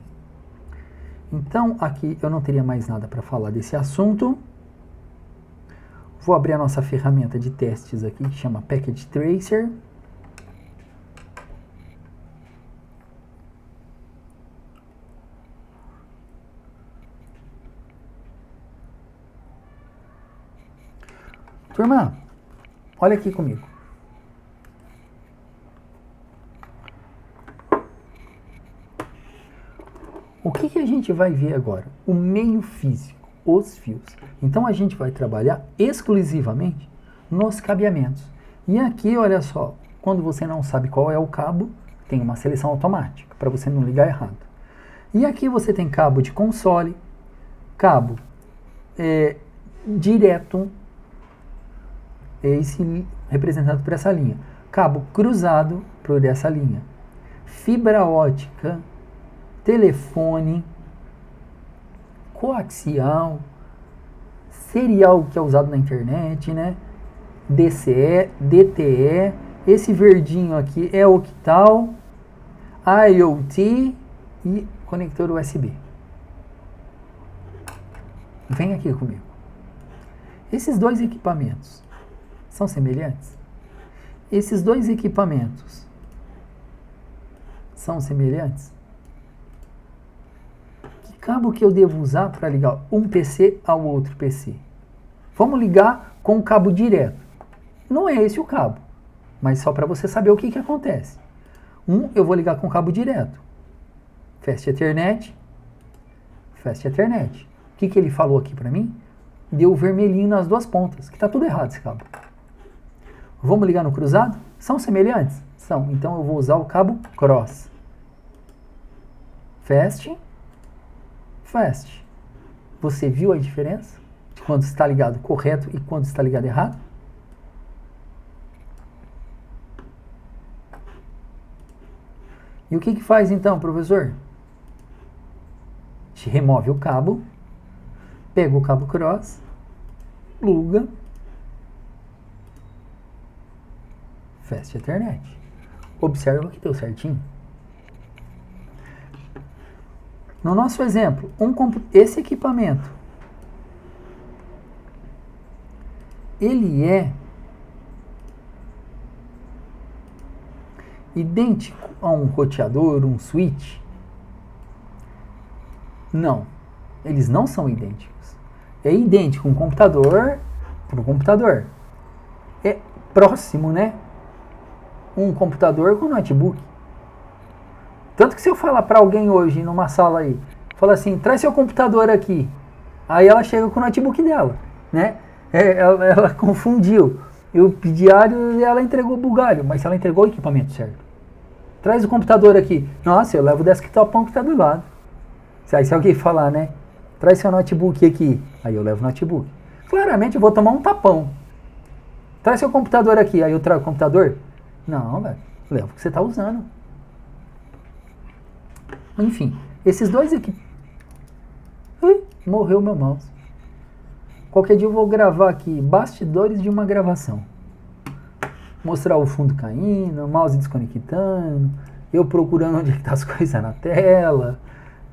Então, aqui eu não teria mais nada para falar desse assunto. Vou abrir a nossa ferramenta de testes aqui, que chama Package Tracer. Turma, olha aqui comigo. O que a gente vai ver agora? O meio físico, os fios. Então a gente vai trabalhar exclusivamente nos cabeamentos. E aqui, olha só, quando você não sabe qual é o cabo, tem uma seleção automática, para você não ligar errado. E aqui você tem cabo de console, cabo direto, esse representado por essa linha. Cabo cruzado por essa linha. Fibra ótica, telefone, coaxial, serial que é usado na internet, né? DCE, DTE, esse verdinho aqui é octal, IoT e conector USB. Vem aqui comigo. Esses dois equipamentos são semelhantes? Esses dois equipamentos são semelhantes? Que cabo que eu devo usar para ligar um PC ao outro PC? Vamos ligar com o cabo direto. Não é esse o cabo, mas só para você saber o que acontece. Eu vou ligar com cabo direto. Fast Ethernet. Fast Ethernet. O que ele falou aqui para mim? Deu vermelhinho nas duas pontas, que está tudo errado esse cabo. Vamos ligar no cruzado? São semelhantes? São. Então eu vou usar o cabo cross. Fast. Fast. Você viu a diferença? De quando está ligado correto e quando está ligado errado? E o que faz então, professor? Te remove o cabo, pega o cabo cross, pluga, Fast Ethernet. Observa que deu certinho. No nosso exemplo, esse equipamento, ele é idêntico a um roteador, um switch? Não, eles não são idênticos. É idêntico um computador para um computador. É próximo, né? Um computador com notebook. Tanto que se eu falar para alguém hoje numa sala aí, fala assim, traz seu computador aqui. Aí ela chega com o notebook dela, né? Ela confundiu. Eu pedi diário e ela entregou o bugalho, mas ela entregou o equipamento certo. Traz o computador aqui. Nossa, eu levo o desktopão que está do lado. Aí se alguém falar, né? Traz seu notebook aqui. Aí eu levo o notebook. Claramente eu vou tomar um tapão. Traz seu computador aqui. Aí eu trago o computador. Não, velho. Leva o que você está usando. Enfim, esses dois aqui. Morreu meu mouse. Qualquer dia eu vou gravar aqui bastidores de uma gravação. Mostrar o fundo caindo, o mouse desconectando, eu procurando onde está as coisas na tela,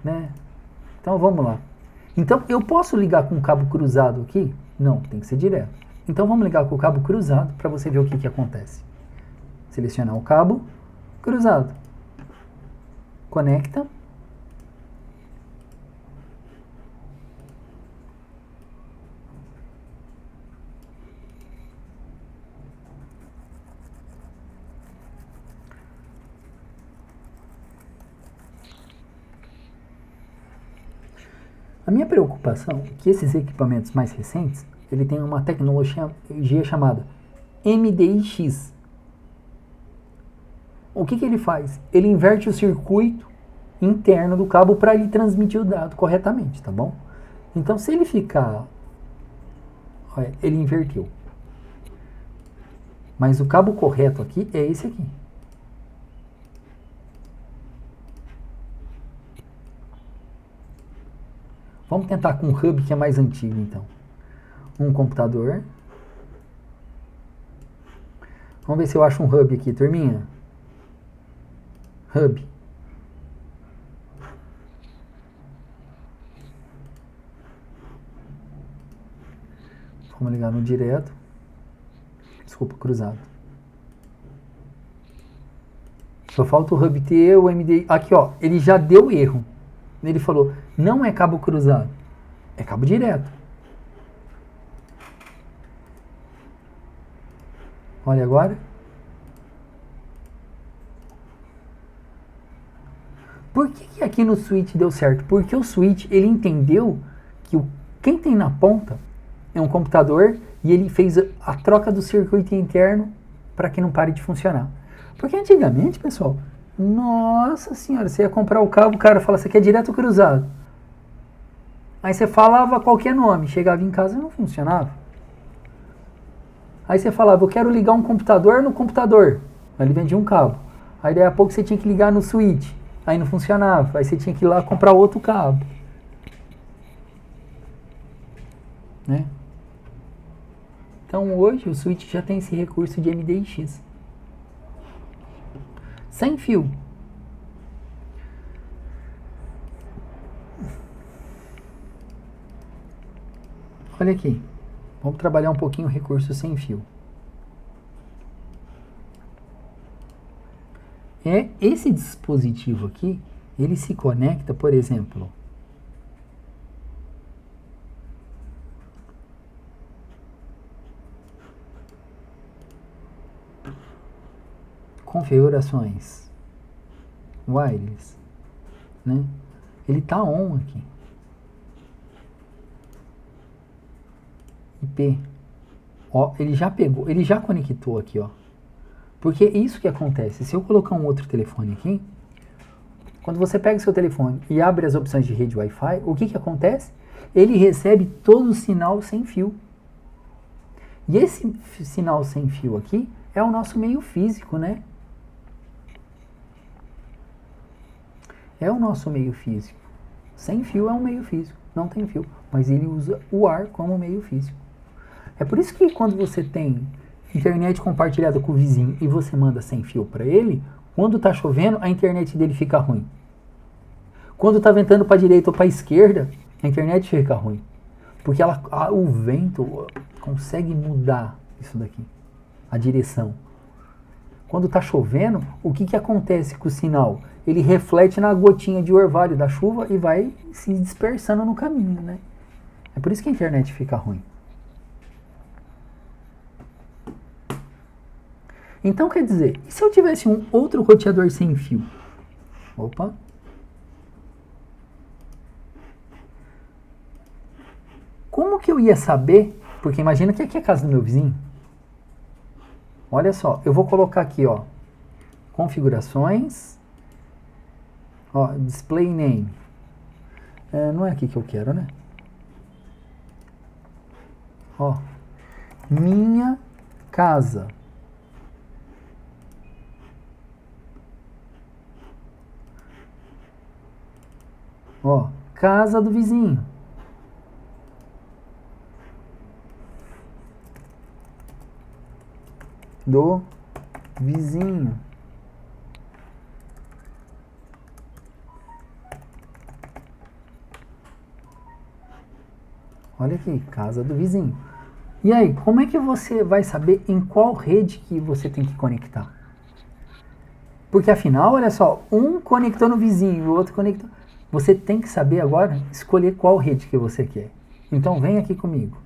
né? Então vamos lá. Então eu posso ligar com o cabo cruzado aqui? Não, tem que ser direto. Então vamos ligar com o cabo cruzado para você ver o que acontece. Selecionar o cabo cruzado. Conecta. A minha preocupação é que esses equipamentos mais recentes, ele tem uma tecnologia chamada MDIX. O que ele faz? Ele inverte o circuito interno do cabo para ele transmitir o dado corretamente, tá bom? Então, se ele ficar... Olha, ele inverteu. Mas o cabo correto aqui é esse aqui. Vamos tentar com um hub que é mais antigo, então. Um computador. Vamos ver se eu acho um hub aqui, turminha. Hub. Vamos ligar no direto. Desculpa, cruzado. Só falta o hub ter o MD. Aqui, ó. Ele já deu erro. Ele falou, não é cabo cruzado. É cabo direto. Olha agora. Por que aqui no switch deu certo? Porque o switch, ele entendeu que quem tem na ponta é um computador e ele fez a troca do circuito interno para que não pare de funcionar. Porque antigamente, pessoal, nossa senhora, você ia comprar o cabo, o cara fala, você quer direto ou cruzado? Aí você falava qualquer nome, chegava em casa e não funcionava. Aí você falava, eu quero ligar um computador no computador. Aí ele vendia um cabo. Aí daí a pouco você tinha que ligar no switch. Aí não funcionava. Aí você tinha que ir lá comprar outro cabo. Né? Então hoje o switch já tem esse recurso de MDIX. Sem fio. Olha aqui. Vamos trabalhar um pouquinho o recurso sem fio. Esse dispositivo aqui, ele se conecta, por exemplo, configurações wireless, né? Ele tá on aqui. IP. Ó, ele já pegou, ele já conectou aqui, ó. Porque é isso que acontece. Se eu colocar um outro telefone aqui, quando você pega o seu telefone e abre as opções de rede Wi-Fi, o que que acontece? Ele recebe todo o sinal sem fio. E esse sinal sem fio aqui é o nosso meio físico, né? É o nosso meio físico. Sem fio é um meio físico, não tem fio. Mas ele usa o ar como meio físico. É por isso que quando você tem internet compartilhada com o vizinho e você manda sem fio para ele, quando tá chovendo, a internet dele fica ruim. Quando tá ventando para direita ou para esquerda, a internet fica ruim. Porque o vento consegue mudar isso daqui, a direção. Quando tá chovendo, o que que acontece com o sinal? Ele reflete na gotinha de orvalho da chuva e vai se dispersando no caminho, né? É por isso que a internet fica ruim. Então, quer dizer, e se eu tivesse um outro roteador sem fio? Opa. Como que eu ia saber? Porque imagina que aqui é a casa do meu vizinho. Olha só, eu vou colocar aqui, ó, configurações, ó, display name. Não é aqui que eu quero, né? Ó, minha casa. Ó, casa do vizinho. Do vizinho. Olha aqui, casa do vizinho. E aí, como é que você vai saber em qual rede que você tem que conectar? Porque afinal, olha só, um conectou no vizinho, o outro conectou. Você tem que saber agora escolher qual rede que você quer. Então vem aqui comigo.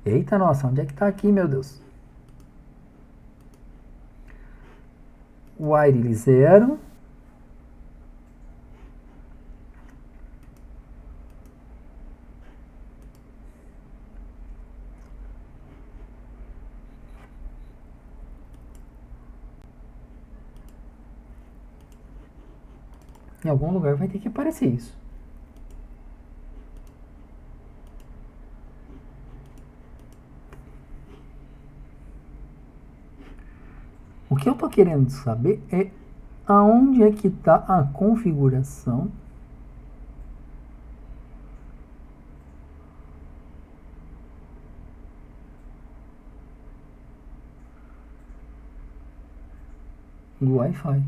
Eita, nossa, onde é que tá aqui, meu Deus? Wireless 0. Em algum lugar vai ter que aparecer isso. O que eu estou querendo saber é aonde é que está a configuração do Wi-Fi.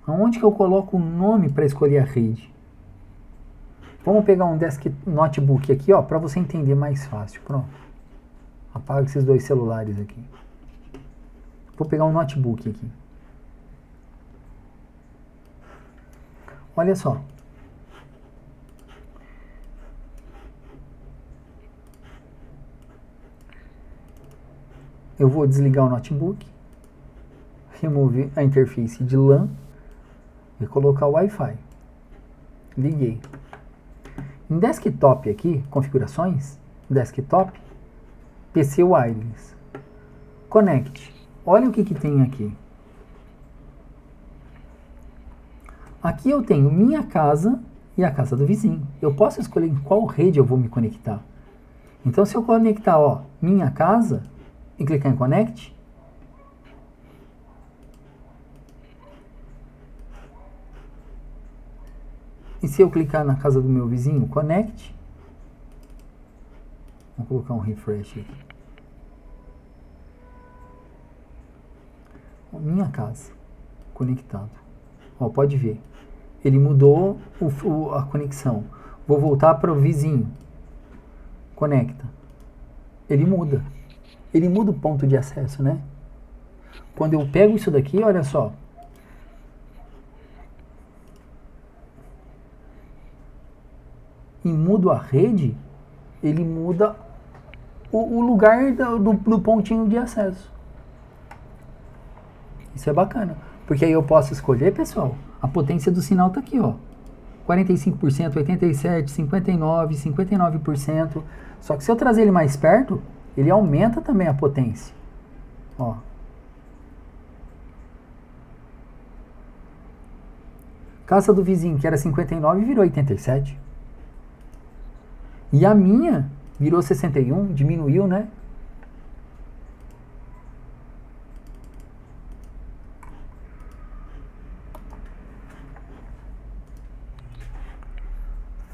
Aonde que eu coloco o nome para escolher a rede? Vamos pegar um notebook aqui, ó, para você entender mais fácil. Pronto. Apaga esses dois celulares aqui. Vou pegar um notebook aqui. Olha só. Eu vou desligar o notebook, remover a interface de LAN e colocar o Wi-Fi. Liguei. Em desktop aqui, configurações, desktop, PC wireless. Connect. Olha o que tem aqui. Aqui eu tenho minha casa e a casa do vizinho. Eu posso escolher em qual rede eu vou me conectar. Então, se eu conectar, ó, minha casa e clicar em Connect, e se eu clicar na casa do meu vizinho, Connect, vou colocar um refresh aqui. Minha casa, conectado. Ó, pode ver. Ele mudou a conexão. Vou voltar para o vizinho. Conecta. Ele muda. Ele muda o ponto de acesso, né? Quando eu pego isso daqui, olha só. E mudo a rede, ele muda o lugar do pontinho de acesso. Isso é bacana. Porque aí eu posso escolher, pessoal, a potência do sinal tá aqui, ó. 45%, 87%, 59%, 59%. Só que se eu trazer ele mais perto, ele aumenta também a potência. Ó. Casa do vizinho, que era 59, virou 87. E a minha virou 61, diminuiu, né?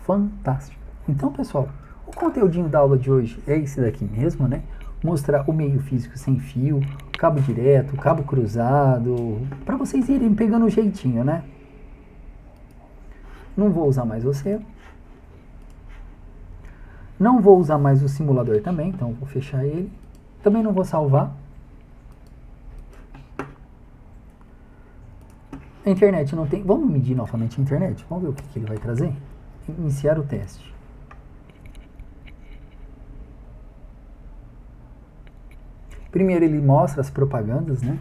Fantástico. Então, pessoal, o conteúdinho da aula de hoje é esse daqui mesmo, né? Mostrar o meio físico sem fio, cabo direto, cabo cruzado, para vocês irem pegando o jeitinho, né? Não vou usar mais você. Não vou usar mais o simulador também, então vou fechar ele. Também não vou salvar. A internet não tem... Vamos medir novamente a internet? Vamos ver o que ele vai trazer? Iniciar o teste. Primeiro ele mostra as propagandas, né?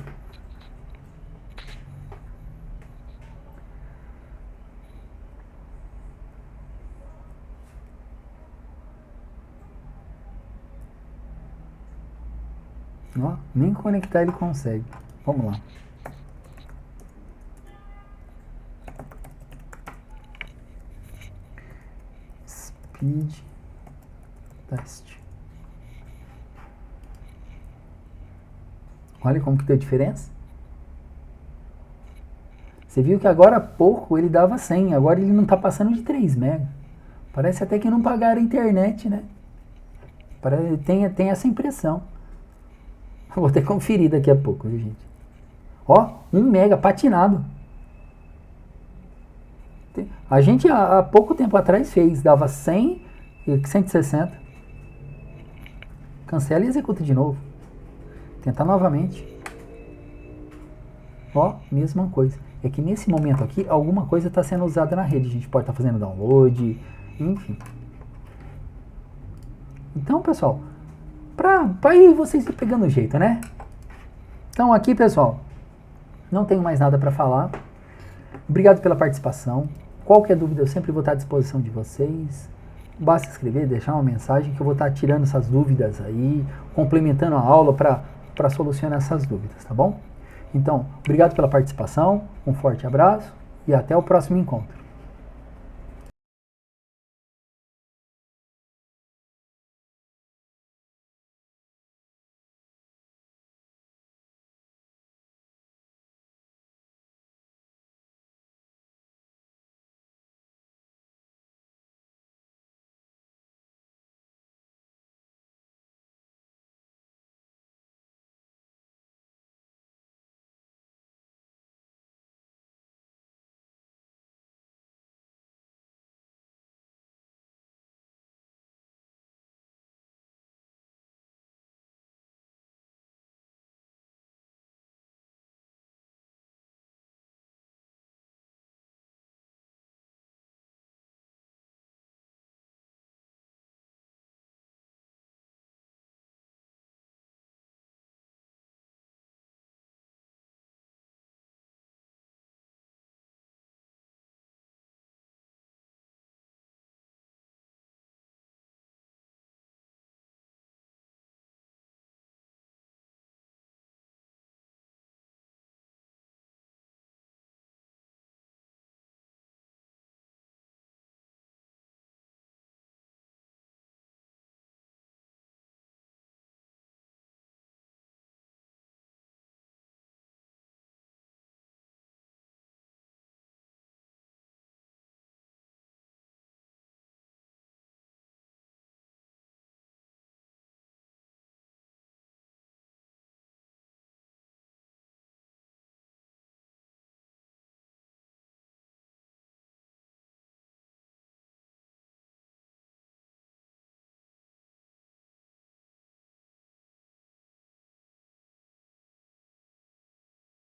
Ó, nem conectar ele consegue. Vamos lá. Speed test. Olha como que deu diferença. Você viu que agora há pouco ele dava 100, agora ele não está passando de 3 MB. Parece até que não pagaram a internet, né? Tem essa impressão. Vou até conferir daqui a pouco, viu, gente? Ó, 1 MB patinado. A gente há pouco tempo atrás dava 100 e 160. Cancela e executa de novo. Tentar novamente. Ó, mesma coisa. É que nesse momento aqui, alguma coisa está sendo usada na rede. A gente pode estar fazendo download, enfim. Então, pessoal, para ir vocês pegando o jeito, né? Então aqui, pessoal, não tenho mais nada para falar. Obrigado pela participação. Qualquer dúvida eu sempre vou estar à disposição de vocês. Basta escrever, deixar uma mensagem que eu vou estar tirando essas dúvidas aí, complementando a aula para solucionar essas dúvidas, tá bom? Então, obrigado pela participação, um forte abraço e até o próximo encontro.